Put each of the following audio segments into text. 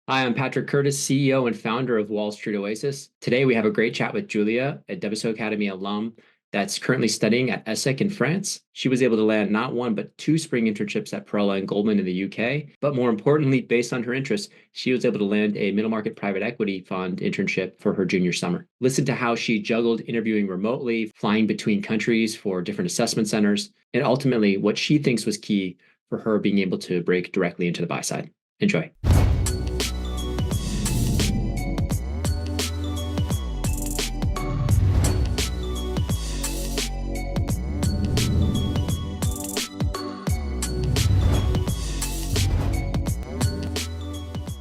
Hi, I'm Patrick Curtis, CEO and founder of Wall Street Oasis. Today, we have a great chat with Julia, a WSO Academy alum that's currently studying at ESSEC in France. She was able to land not one, but two spring internships at 𝗏𝗏𝗃𝗁 in the UK. But more importantly, based on her interests, she was able to land a middle market private equity fund internship for her junior summer. Listen to how she juggled interviewing remotely, flying between countries for different assessment centers, and ultimately what she thinks was key for her being able to break directly into the buy side. Enjoy.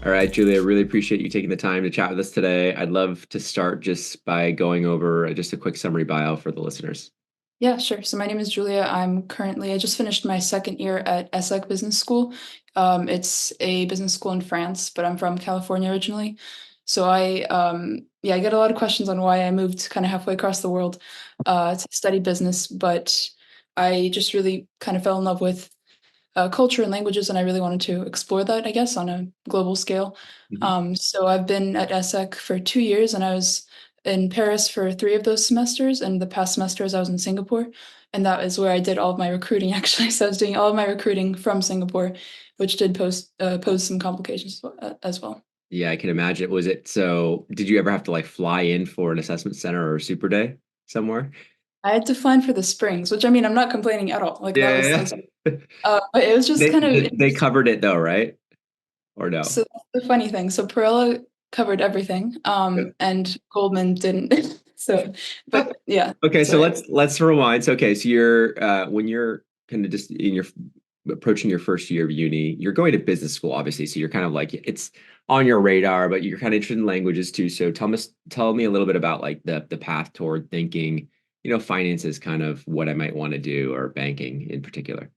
All right, Julia, really appreciate you taking the time to chat with us today. I'd love to start just by going over just a quick summary bio for the listeners. Yeah, sure. So my name is Julia. I just finished my second year at ESSEC Business School. It's a business school in France, but I'm from California originally. So I get a lot of questions on why I moved kind of halfway across the world to study business, but I just really kind of fell in love with culture and languages, and I really wanted to explore that, I guess, on a global scale. Mhm. So I've been at ESSEC for 2 years, and I was in Paris for 3 of those semesters, and the past semesters I was in Singapore, and that is where I did all of my recruiting, actually. So I was doing all of my recruiting from Singapore, which did pose some complications as well. Yeah, I can imagine. Was it so? Did you ever have to like fly in for an assessment center or a super day somewhere? I had to fly in for the springs, which I mean, I'm not complaining at all. Like that Yeah, was, yeah. but it was just They, kind of they they interesting. covered it though, right? Or no? So that's the funny thing. So Perella covered everything, and Goldman didn't. So, Yep. but yeah, Okay, so sorry. let's rewind. So, okay, so you're when you're kind of just in your approaching your first year of uni, you're going to business school, obviously. So you're kind of like it's on your radar, but you're kind of interested in languages too. So tell me a little bit about like the path toward thinking, finance is kind of what I might want to do, or banking in particular,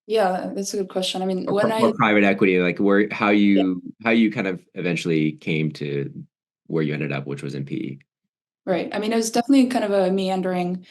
Yeah, that's a good question. I mean, or, when or I private equity, like where yeah, how you kind of eventually came to where you ended up, which was in PE. right. I mean, it was definitely kind of a meandering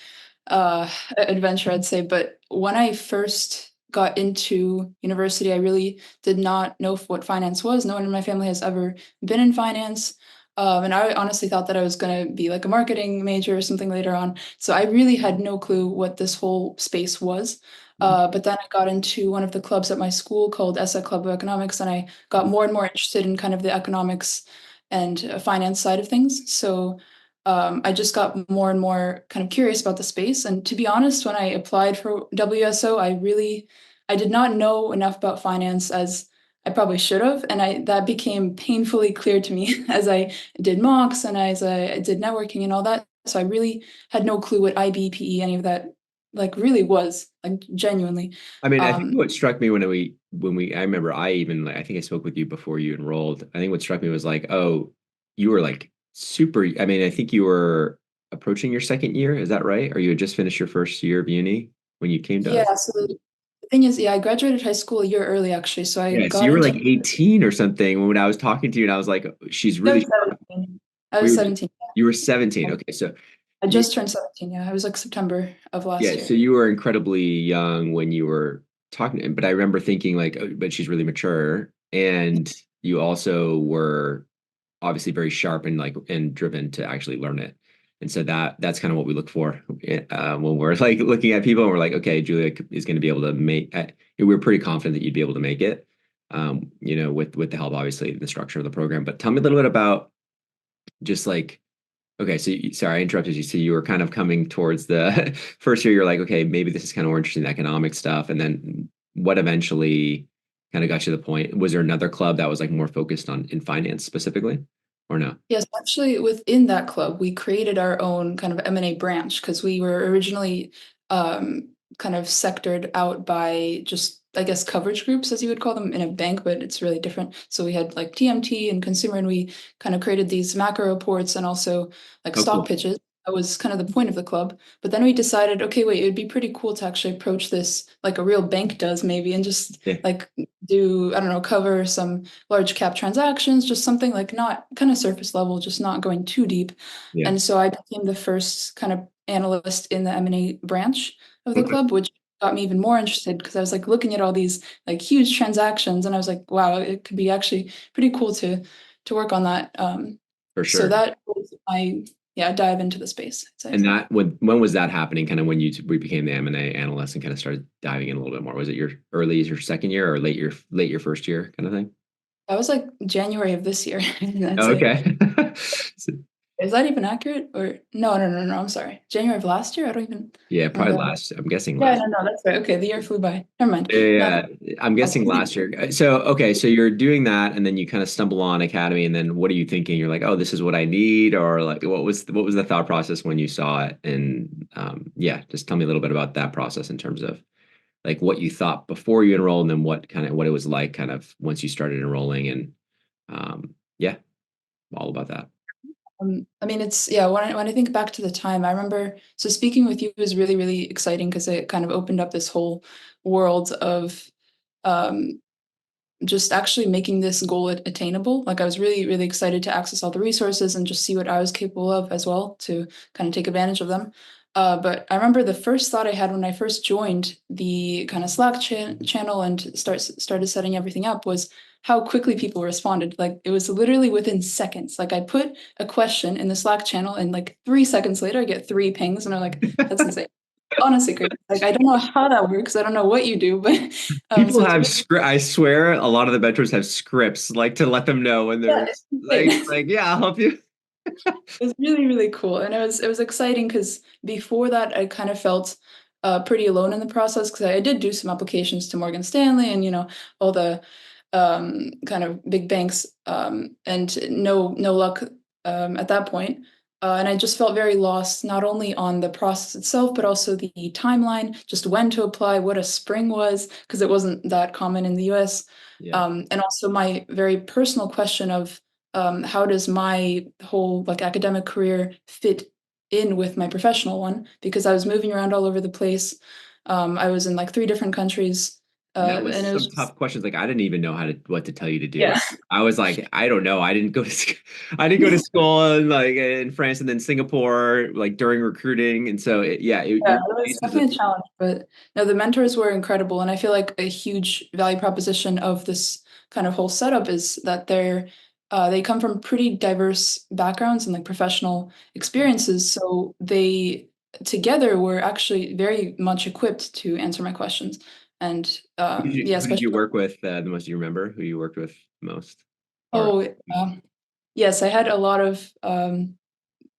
adventure, I'd say. But when I first got into university, I really did not know what finance was. No one in my family has ever been in finance. And I honestly thought that I was going to be like a marketing major or something later on. So I really had no clue what this whole space was. Mhm. But then I got into one of the clubs at my school called ESSEC Club of Economics, and I got more and more interested in kind of the economics and finance side of things. So I just got more and more kind of curious about the space. And to be honest, when I applied for WSO, I did not know enough about finance as I probably should have, and that became painfully clear to me as I did mocks and as I did networking and all that. So I really had no clue what IB, PE, any of that like really was, like genuinely. I mean, I think Um, what struck me I remember I even like I think I spoke with you before you enrolled. I think what struck me was like, oh, you were like super. I mean, I think you were approaching your second year. Is that right? Or you had just finished your first year of uni when you came to us? yeah, so the thing is, yeah, I graduated high school a year early actually. So I Yeah, so got you were into like 18 or something when I was talking to you, and I was like, she's I really was sharp. 17. I We was were 17. You were 17. Okay, so I you just turned 17. Yeah, it was like September of yeah, last so year. you were incredibly young when you were talking to him, but I remember thinking like, oh, but she's really mature, and you also were obviously very sharp and like and driven to actually learn it. And so that's kind of what we look for when we're like looking at people and we're like, okay, Julia is going to be able to make. We're pretty confident that you'd be able to make it. With the help, obviously, the structure of the program. But tell me a little bit about just like, okay, so sorry, I interrupted you. So you were kind of coming towards the first year. You're like, okay, maybe this is kind of more interesting, economic stuff. And then what eventually kind of got you to the point? Was there another club that was like more focused on in finance specifically, or no? Yes, actually, within that club, we created our own kind of M&A branch because we were originally kind of sectored out by just, I guess, coverage groups, as you would call them, in a bank, but it's really different. So we had like TMT and consumer, and we kind of created these macro reports and also like Oh, stock cool. pitches. That was kind of the point of the club. But then we decided, okay, wait, it would be pretty cool to actually approach this like a real bank does, maybe, and just Yeah. like do, I don't know, cover some large cap transactions, just something like not kind of surface level, just not going too deep. Yeah. And so I became the first kind of analyst in the M&A branch of the Okay. club, which got me even more interested because I was like looking at all these like huge transactions, and I was like, wow, it could be actually pretty cool to work on that. For So sure. that was my dive into the space, I'd say. And that when was that happening? Kind of when we became the M&A analyst and kind of started diving in a little bit more. Was it your second year or late your first year kind of thing? That was like January of this year. I'd Oh, say. okay. Is that even accurate? Or no, I'm sorry. January of last year? I don't even Yeah, probably remember. last. I'm guessing Yeah, last. no, that's right. Okay, the year flew by. Never mind. No, Yeah, I'm guessing last year. So, okay, so you're doing that, and then you kind of stumble on Academy, and then what are you thinking? You're like, oh, this is what I need, or like, what was the thought process when you saw it? And yeah, just tell me a little bit about that process in terms of like what you thought before you enrolled, and then what it was like kind of once you started enrolling, and yeah, all about that. I mean, it's when I think back to the time, I remember so speaking with you was really, really exciting because it kind of opened up this whole world of um just actually making this goal attainable. Like I was really, really excited to access all the resources and just see what I was capable of as well to kind of take advantage of them. But I remember the first thought I had when I first joined the kind of Slack channel and started setting everything up was how quickly people responded. Like it was literally within seconds. Like I put a question in the Slack channel and like 3 seconds later I get 3 pings and I'm like, that's insane. Honestly, crazy. Like I don't know how that works. I don't know what you do, but People so it's have really script. I swear, a lot of the mentors have scripts like to let them know when yeah, it's there's insane. yeah, I'll help you. It was really, really cool. And it was exciting because before that I kind of felt pretty alone in the process because I did do some applications to Morgan Stanley and all the kind of big banks and no luck at that point. And I just felt very lost, not only on the process itself, but also the timeline, just when to apply, what a spring was, because it wasn't that common in the US. Yeah. And also my very personal question of how does my whole like academic career fit in with my professional one? Because I was moving around all over the place. I was in like 3 different countries, That was and it was some just tough questions. Like I didn't even know what to tell you to do. yeah, I was like, I don't know. I didn't go to I didn't go to school in France and then Singapore like during recruiting. And so yeah, your it was basis of definitely a challenge. But no, the mentors were incredible, and I feel like a huge value proposition of this kind of whole setup is that they come from pretty diverse backgrounds and like professional experiences, so they together were actually very much equipped to answer my questions. And yeah, who did you especially work with the most? Do you remember who you worked with most? Or oh yes, I had a lot of kind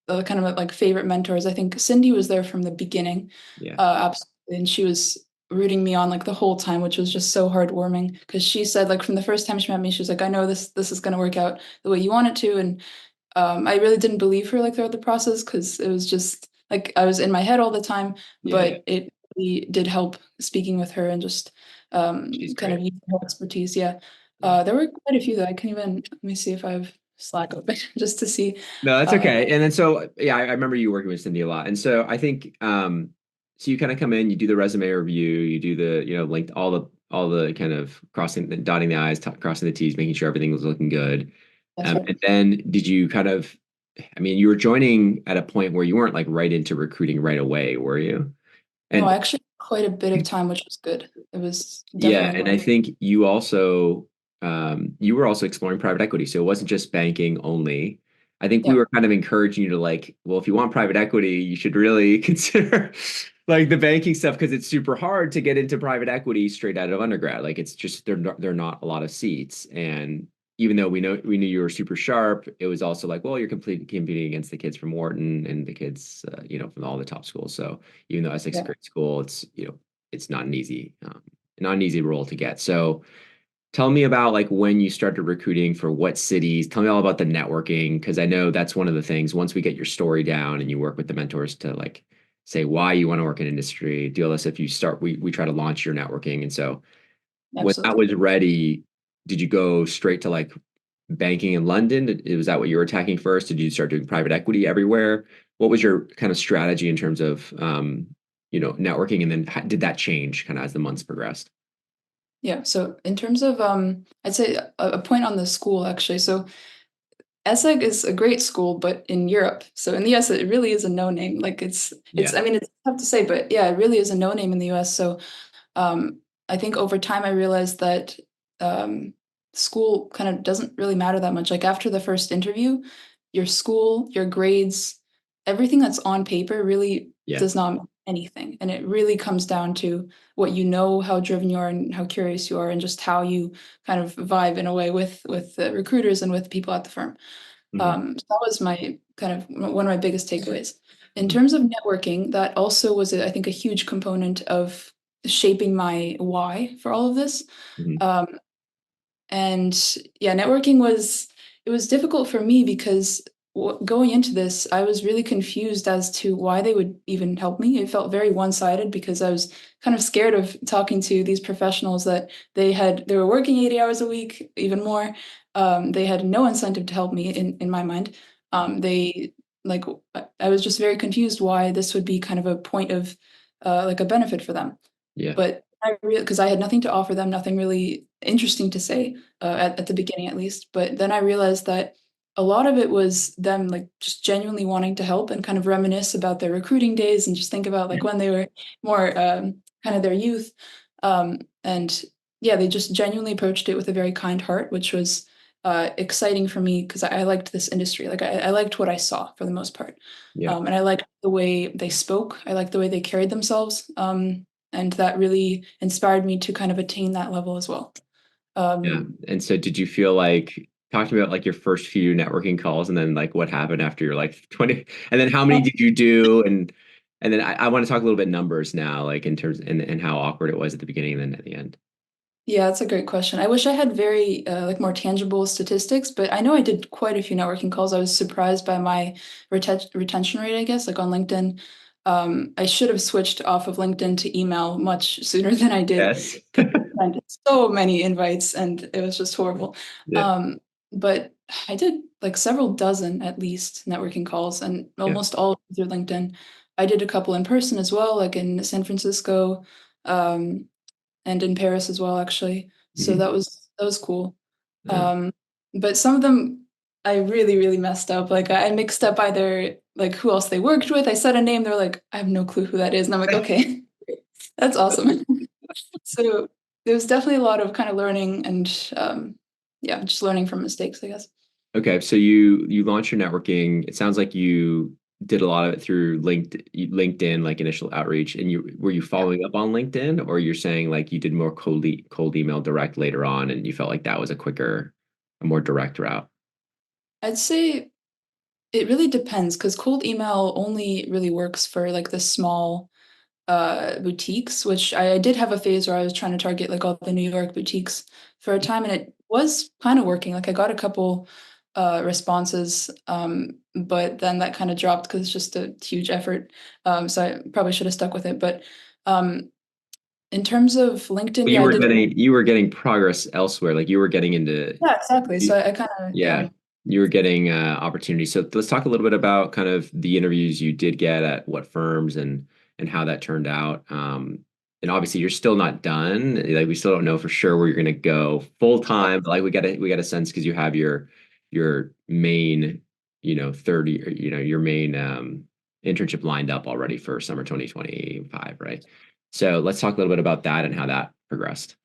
of like favorite mentors. I think Cindy was there from the beginning, yeah. absolutely, and she was rooting me on like the whole time, which was just so heartwarming because she said like from the first time she met me, she was like, "I know this is going to work out the way you want it to," and I really didn't believe her like throughout the process because it was just like I was in my head all the time, Yeah, yeah. but it really did help speaking with her and just She's kind of great. using her expertise. Yeah, Yeah. there were quite a few that I can even let me see if I have Slack open just to see. No, that's Uh, okay. And then so yeah, I remember you working with Cindy a lot. And so I think so you kind of come in, you do the resume review, you do the, like all the kind of crossing the dotting the I's, crossing the T's, making sure everything was looking good. that's right. And then did you kind of I mean, you were joining at a point where you weren't like right into recruiting right away, were you? No, And I actually had quite a bit of time, which was good. It was yeah, definitely and worth. I think you were also exploring private equity. So it wasn't just banking only. I think we Yeah, were kind of encouraging you to like, well, if you want private equity, you should really consider like the banking stuff because it's super hard to get into private equity straight out of undergrad. Like it's just they're not a lot of seats. And even though we knew you were super sharp, it was also like, well, you're competing against the kids from Wharton and the kids, from all the top schools. So even though Essex is a yeah. great school, it's not an easy role to get. So tell me about like when you started recruiting for what cities. Tell me all about the networking because I know that's one of the things. Once we get your story down and you work with the mentors to like say why you want to work in industry, deal with if you start, we try to launch your networking. And so when that Absolutely. was ready, did you go straight to like banking in London? Was that what you were attacking first? Did you start doing private equity everywhere? What was your kind of strategy in terms of networking? And then did that change kind of as the months progressed? Yeah. So in terms of I'd say a point on the school actually. So ESSEC is a great school, but in Europe. So in the US, it really is a no name. Like Yeah. I mean, it's tough to say, but yeah, it really is a no name in the US. So I think over time I realized that school kind of doesn't really matter that much. Like after the first interview, your school, your grades, everything that's on paper really Yeah. does not mean anything. And it really comes down to what you know, how driven you are and how curious you are, and just how you kind of vibe in a way with the recruiters and with people at the firm. So that was my kind of one of my biggest takeaways. In terms of networking, that also was, I think, a huge component of shaping my why for all of this. Mhm. Um, and yeah, networking it was difficult for me because going into this, I was really confused as to why they would even help me. It felt very one-sided because I was kind of scared of talking to these professionals that they were working 80 hours a week, even more. They had no incentive to help me in my mind. They like I was just very confused why this would be kind of a point of like a benefit for them. Yeah. But because I had nothing to offer them, nothing really interesting to say at the beginning, at least. But then I realized that a lot of it was them like just genuinely wanting to help and kind of reminisce about their recruiting days and just think about like when they were more kind of their youth. And yeah, they just genuinely approached it with a very kind heart, which was exciting for me because I liked this industry. Like I liked what I saw for the most part. Yeah. And I liked the way they spoke. I liked the way they carried themselves. And that really inspired me to kind of attain that level as well. Yeah. And so did you feel like talking about like your first few networking calls and then like what happened after you're like 20 and then how many did you do? And then I want to talk a little bit numbers now, like in terms and how awkward it was at the beginning and then at the end. Yeah, that's a great question. I wish I had very like more tangible statistics, but I know I did quite a few networking calls. I was surprised by my retention rate, I guess, like on LinkedIn. I should have switched off of LinkedIn to email much sooner than I did Yes. because I sent so many invites and it was just horrible. Yeah. Um, but I did like several dozen at least networking calls and Yeah. almost all through LinkedIn. I did a couple in person as well, like in San Francisco. Um, and in Paris as well, actually. So Mhm. that was cool. Yeah. Um, but some of them I really, really messed up. Like I mixed up either like who else they worked with. I said a name, they're like, I have no clue who that is. And I'm like, okay, that's awesome. So there was definitely a lot of kind of learning and yeah, just learning from mistakes, I guess. Okay, so you launched your networking. It sounds like you did a lot of it through LinkedIn, like initial outreach. And you were you Yeah. following up on LinkedIn, or you're saying like you did more cold email direct later on, and you felt like that was a more direct route? I'd say it really depends because cold email only really works for like the small boutiques, which I did have a phase where I was trying to target like all the New York boutiques for a time, and it was kind of working. Like I got a couple responses, but then that kind of dropped because it's just a huge effort. So I probably should have stuck with it. But um, in terms of LinkedIn, Well, yeah, I did. you were getting progress elsewhere. Like you were getting into Yeah, exactly. you- So I kind of yeah. yeah, you were getting opportunities. So let's talk a little bit about kind of the interviews you did get at what firms and how that turned out. And obviously you're still not done. Like we still don't know for sure where you're going to go full time. But like we got a sense because you have your main 30 or, your main internship lined up already for summer 2025, right? So let's talk a little bit about that and how that progressed.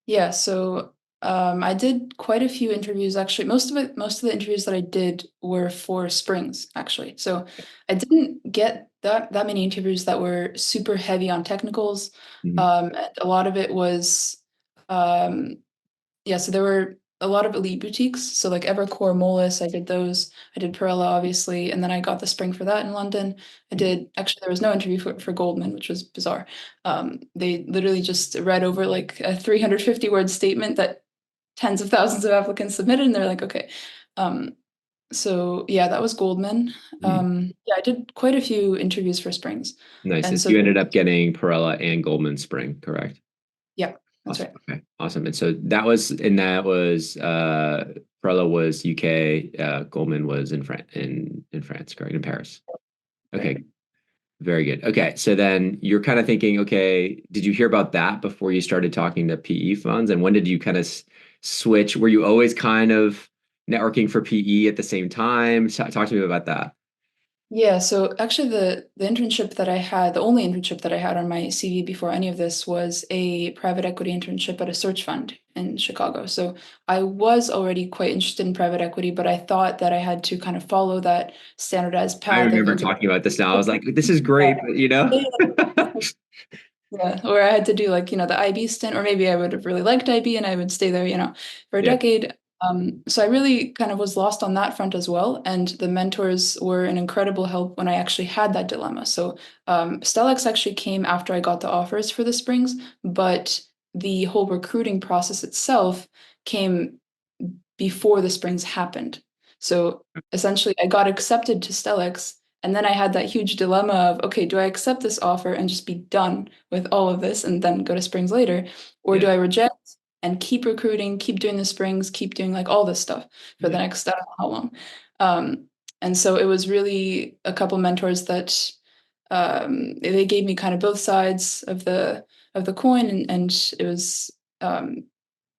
Yeah, so I did quite a few interviews actually. Most of the interviews that I did were for Springs actually. So I didn't get that many interviews that were super heavy on technicals. Mhm. And a lot of it was um, yeah, so there were a lot of elite boutiques. So like Evercore, Moelis, I did those. I did Perella, obviously, and then I got the Spring for that in London. I did actually there was no interview for Goldman, which was bizarre. They literally just read over like a 350 word statement that tens of thousands of applicants submitted, and they're like, okay. Um, so yeah, that was Goldman. Mhm. Yeah, I did quite a few interviews for Springs, Nice. and And so so you ended up getting Perella and Goldman Spring, correct? yeah, that's Awesome. right. Okay. Awesome. And so that was Perella was UK, Goldman was in France, correct? In Paris. Right. Okay. Very good. Okay. So then you're kind of thinking, okay, did you hear about that before you started talking to PE funds? And when did you kind of switch? Were you always kind of networking for PE at the same time? Talk to me about that. Yeah, so actually the internship that I had, the only internship that I had on my CV before any of this was a private equity internship at a search fund in Chicago. So I was already quite interested in private equity, but I thought that I had to kind of follow that standardized I path of remember okay, talking about this now. I was like, this is great, but you know. yeah, or I had to do like, the IB stint, or maybe I would have really liked IB and I would stay there, for a Yeah. decade. So I really kind of was lost on that front as well. And the mentors were an incredible help when I actually had that dilemma. So 𝗨𝗃 actually came after I got the offers for the Springs, but the whole recruiting process itself came before the Springs happened. So essentially, I got accepted to 𝗨𝗃, and then I had that huge dilemma of, okay, do I accept this offer and just be done with all of this and then go to Springs later? Or Yeah. do I reject and keep recruiting, keep doing the Springs, keep doing like all this stuff for the Yeah. next, I don't know how long. And so it was really a couple mentors that they gave me kind of both sides of the coin, and it was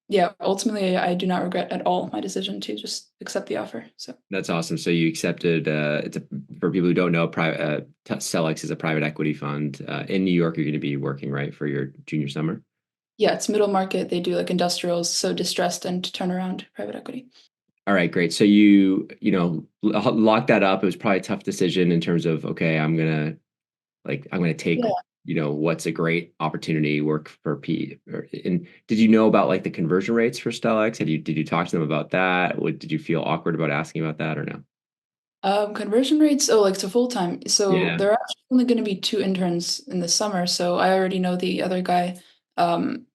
yeah, ultimately I do not regret at all my decision to just accept the offer. So That's awesome. So you accepted, for people who don't know, private 𝗨𝗃 is a private equity fund. In New York, you're going to be working, right, for your junior summer? yeah, it's middle market. They do like industrials, so distressed and turnaround private equity. All right, great. So locked that up. It was probably a tough decision in terms of, okay, I'm gonna take, Yeah. what's a great opportunity, work for P. And did you know about like the conversion rates for 𝗨𝗃? Did you talk to them about that? Did you feel awkward about asking about that or no? Conversion rates, oh, like to full time. So Yeah. there are actually only going to be two interns in the summer. So I already know the other guy. Um,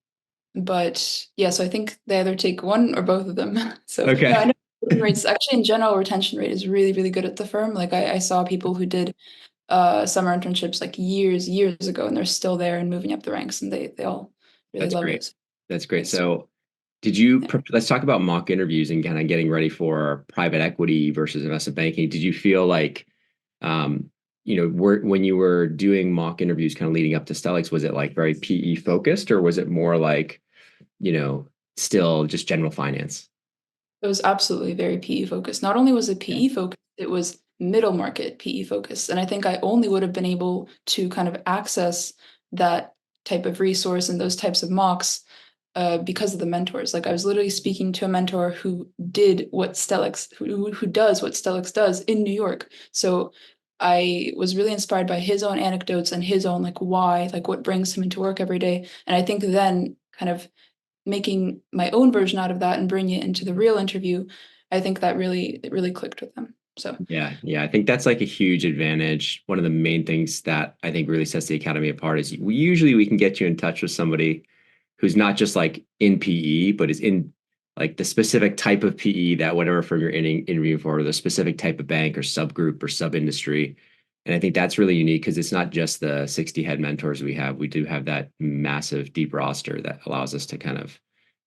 but yeah, so I think they either take one or both of them. So no, I Okay. know conversion rates actually in general, retention rate is really, really good at the firm. Like I saw people who did summer internships like years ago, and they're still there and moving up the ranks, and they all really That's love great. it. So That's great. it's So yeah. let's talk about mock interviews and kind of getting ready for private equity versus investment banking. Did you feel like, um, when you were doing mock interviews kind of leading up to 𝗨𝗃, was it like very PE focused or was it more like, you know, still just general finance? It was absolutely very PE focused. Not only was it Yeah. PE focused, it was middle market PE focused. And I think I only would have been able to kind of access that type of resource and those types of mocks because of the mentors. Like I was literally speaking to a mentor who did what 𝗨𝗃, who does what 𝗨𝗃 does in New York. So I was really inspired by his own anecdotes and his own like why, like what brings him into work every day. And I think then kind of making my own version out of that and bringing it into the real interview, I think that really clicked with them. So Yeah, yeah, I think that's like a huge advantage. One of the main things that I think really sets the academy apart is we can get you in touch with somebody who's not just like in PE, but is in like the specific type of PE that whatever firm you're interviewing for, or the specific type of bank or subgroup or sub industry. And I think that's really unique because it's not just the 60 head mentors we have. We do have that massive deep roster that allows us to kind of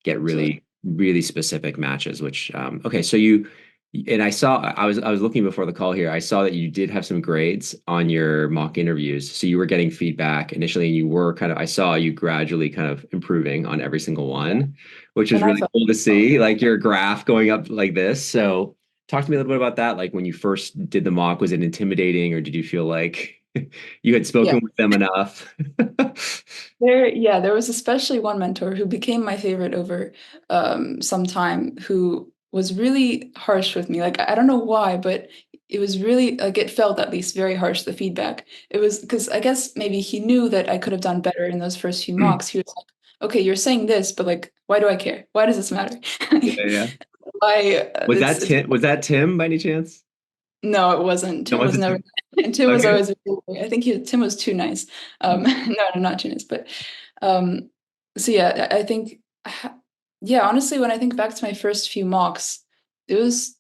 get absolutely. really specific matches, which okay, so you and I was looking before the call here. I saw that you did have some grades on your mock interviews. So you were getting feedback initially and you were kind of I saw you gradually kind of improving on every single one, which was And I really felt cool to see, like your graph going up like this. So talk to me a little bit about that. Like when you first did the mock, was it intimidating or did you feel like you had yeah. spoken with them enough? There was especially one mentor who became my favorite over some time who was really harsh with me. Like I don't know why, but it was really like it felt at least very harsh, the feedback. It was because I guess maybe he knew that I could have done better in those first few mocks. He was like, okay, you're saying this, but like, why do I care? Why does this matter? Yeah, yeah. Why it's Was that Tim by any chance? no, it wasn't. No, Tim was was it never. Tim? Tim was Okay. always. I think Tim was too nice. No, not too nice. But um, so yeah, I think. Yeah, honestly, when I think back to my first few mocks, it was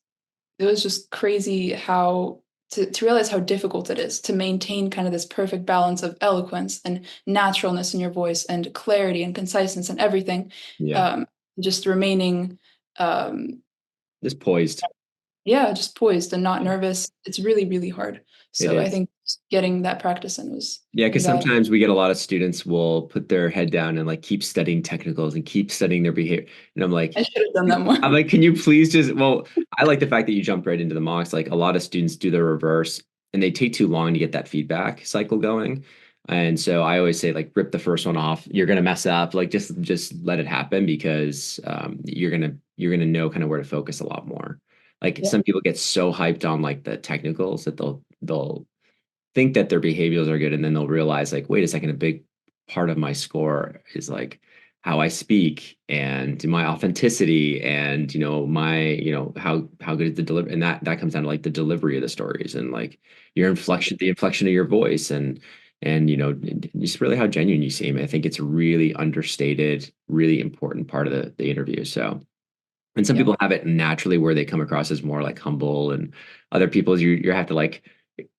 just crazy how to realize how difficult it is to maintain kind of this perfect balance of eloquence and naturalness in your voice and clarity and conciseness and everything. Yeah. Um, just remaining um Just poised. yeah, just poised and not nervous. It's really, really hard. It So I is. think just getting that practice in was Yeah, because invaluable. sometimes we get a lot of students will put their head down and like keep studying technicals and keep studying their behavior. And I should have done that more. I'm like, can you please just, well, I like the fact that you jumped right into the mocks. Like a lot of students do the reverse and they take too long to get that feedback cycle going. And so I always say like rip the first one off. You're gonna mess up. Like just let it happen because you're gonna know kind of where to focus a lot more. Like Yeah. some people get so hyped on like the technicals that they'll think that their behaviors are good and then they'll realize like wait a second, a big part of my score is like how I speak and my authenticity and my how good is the delivery, and that comes down to like the delivery of the stories and like your inflection, the inflection of your voice, and just really how genuine you seem. I think it's a really understated, really important part of the interview. So, and some Yeah. people have it naturally where they come across as more like humble, and other people you have to like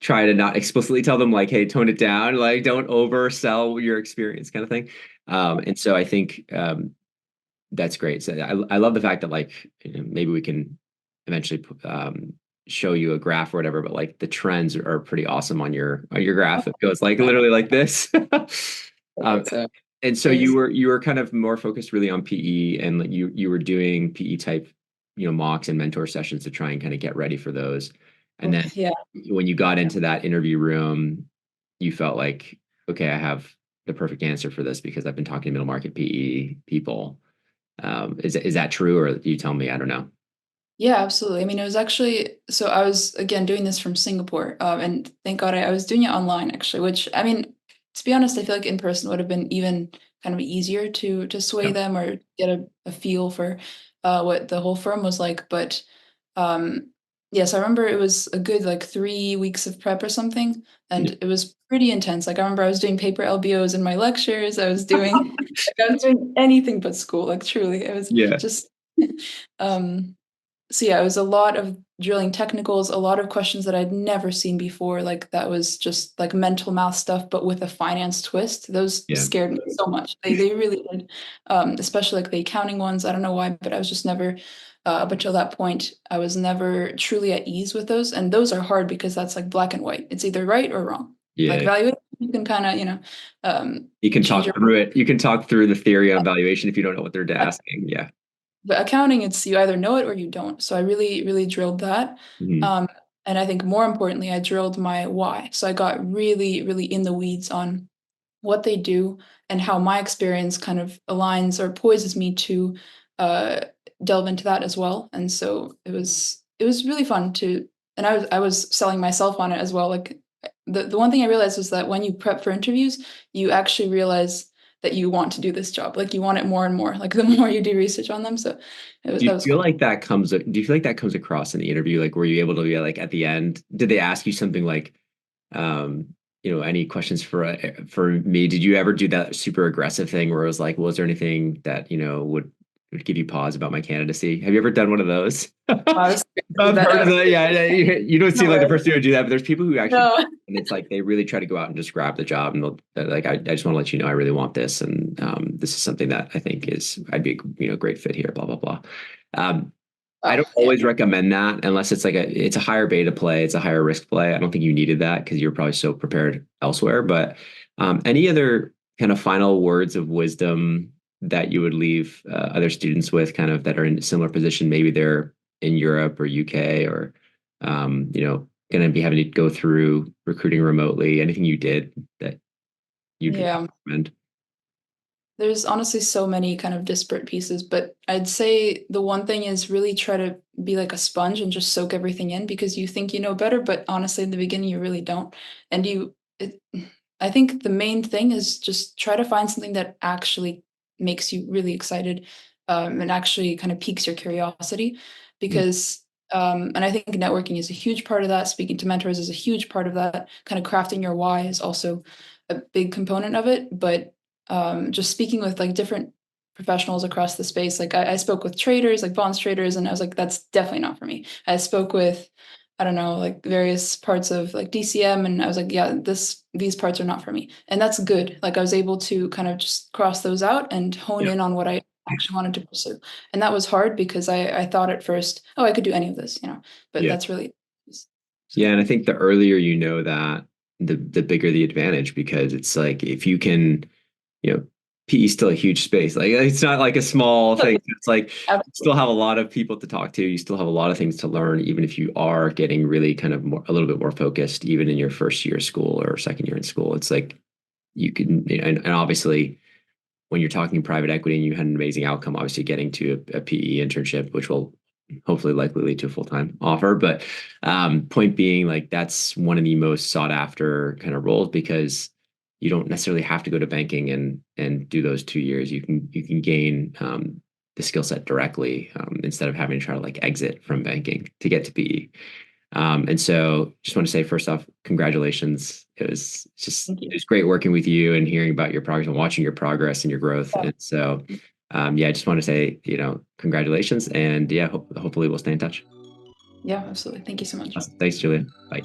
try to not explicitly tell them like, hey, tone it down, like don't oversell your experience kind of thing. And so I think that's great. So I love the fact that like maybe we can eventually show you a graph or whatever, but like the trends are pretty awesome on your graph. It goes like literally like this. um, So and so thanks. you were kind of more focused really on PE, and like you were doing PE type mocks and mentor sessions to try and kind of get ready for those. And then Yeah. when you got into that interview room, you felt like, okay, I have the perfect answer for this because I've been talking to middle market PE people. Is that true, or you tell me? I don't know. Yeah, absolutely. I mean, it was actually, so I was again doing this from Singapore, and thank God I was doing it online actually, which I mean, to be honest, I feel like in person would have been even kind of easier to sway Yeah, them or get a feel for what the whole firm was like. But yes, I remember it was a good like 3 weeks of prep or something, yeah, and it was pretty intense. Like I remember I was doing paper LBOs in my lectures. I was doing like I was doing anything but school. Like truly, it was yeah, just. um so yeah, it was a lot of drilling technicals, a lot of questions that I'd never seen before. Like that was just like mental math stuff, but with a finance twist. Those yeah, scared me so much. They really did. Especially like the accounting ones. I don't know why, but I was just never up until that point, I was never truly at ease with those. And those are hard because that's like black and white. It's either right or wrong. Like yeah. valuation, you can kind of, You can change talk your through it. You can talk through the theory on valuation if you don't know what they're asking. Yeah. but accounting, it's you either know it or you don't. So I really, really drilled that. Mhm. Um, and I think more importantly, I drilled my why. So I got really, really in the weeds on what they do and how my experience kind of aligns or poises me to uh, delve into that as well. And so it was really fun to, and I was selling myself on it as well. Like the one thing I realized was that when you prep for interviews, you actually realize that you want to do this job. Like you want it more and more. Like the more you do research on them. So Do that you was feel fun. like that comes? Do you feel like that comes across in the interview? Like, were you able to be like at the end? Did they ask you something like, um, any questions for me? Did you ever do that super aggressive thing where it was like, was there anything that would give you pause about my candidacy? Have you ever done one of those? I was scared to do I've that. heard of that. Yeah, yeah, you don't seem No like the way. person who would do that, but there's people who actually, No. and it's like they really try to go out and just grab the job, and they're like, I just want to let you know I really want this, and this is something that I think I'd be a great fit here, blah blah blah. Um, I Oh, don't yeah. always recommend that unless it's a higher beta play, it's a higher risk play. I don't think you needed that because you're probably so prepared elsewhere. But any other kind of final words of wisdom that you would leave other students with, kind of that are in a similar position? Maybe they're in Europe or UK or going to be having to go through recruiting remotely. Anything you did that you'd Yeah. recommend? There's honestly so many kind of disparate pieces, but I'd say the one thing is really try to be like a sponge and just soak everything in because you think you know better, but honestly, in the beginning, you really don't. And I think the main thing is just try to find something that actually makes you really excited, and actually kind of piques your curiosity Mm, because, and I think networking is a huge part of that. Speaking to mentors is a huge part of that. Kind of crafting your why is also a big component of it, but just speaking with like different professionals across the space. Like I spoke with traders, like bonds traders, and I was like, that's definitely not for me. I spoke with, I don't know, like various parts of like DCM, and I was like, yeah, these parts are not for me, and that's good. Like I was able to kind of just cross those out and hone yeah. in on what I actually wanted to pursue. And that was hard because I thought at first, oh, I could do any of this, but Yeah. that's really. Yeah, and I think the earlier you know that, the bigger the advantage, because it's like if you can, PE is still a huge space. Like it's not like a small thing. It's like you still have a lot of people to talk to. You still have a lot of things to learn, even if you are getting really kind of a little bit more focused, even in your first year of school or second year in school. It's like you can, and obviously when you're talking private equity and you had an amazing outcome, obviously getting to a PE internship, which will hopefully likely lead to a full-time offer. But point being, like that's one of the most sought after kind of roles, because you don't necessarily have to go to banking and do those 2 years. You can gain the skill set directly, instead of having to try to like exit from banking to get to PE. And so just want to say, first off, congratulations. It was great working with you and hearing about your progress and watching your progress and your growth. And so, yeah, I just want to say, congratulations, and yeah, hopefully we'll stay in touch. Yeah, absolutely. Thank you so much. Thanks, Julia. Bye.